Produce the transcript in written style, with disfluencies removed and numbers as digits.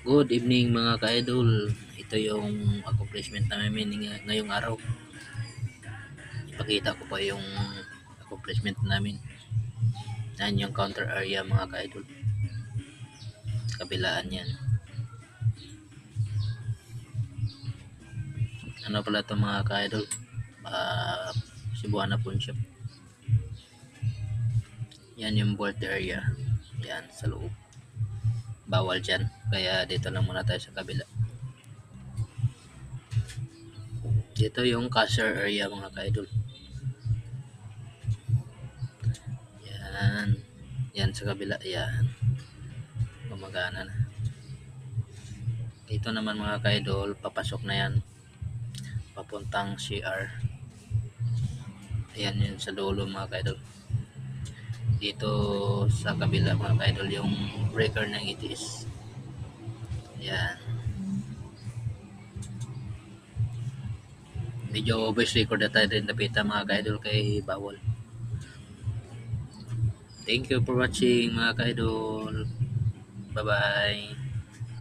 Good evening mga ka-idol. Ito yung accomplishment namin ngayong araw. Ipakita ko pa yung accomplishment namin. Yan yung counter area mga ka-idol. Kabilaan yan. Ano pala ito mga ka-idol? Cebuana Pawn Shop. Yan yung vault area. Yan sa loob. Bawal dyan. Kaya dito lang muna tayo sa kabila. Dito yung cashier area mga ka-idol. Yan. Yan sa kabila. Yan. Gumagana na. Dito naman mga ka-idol, papasok na yan. Papuntang CR. Ayan yun sa dulo mga ka-idol. Dito sa kabila mga ka-idol yung breaker ng itis. Ayan. Medyo voice record na tayo rin napita mga ka-idol kay bawal. Thank you for watching mga ka-idol. Bye bye.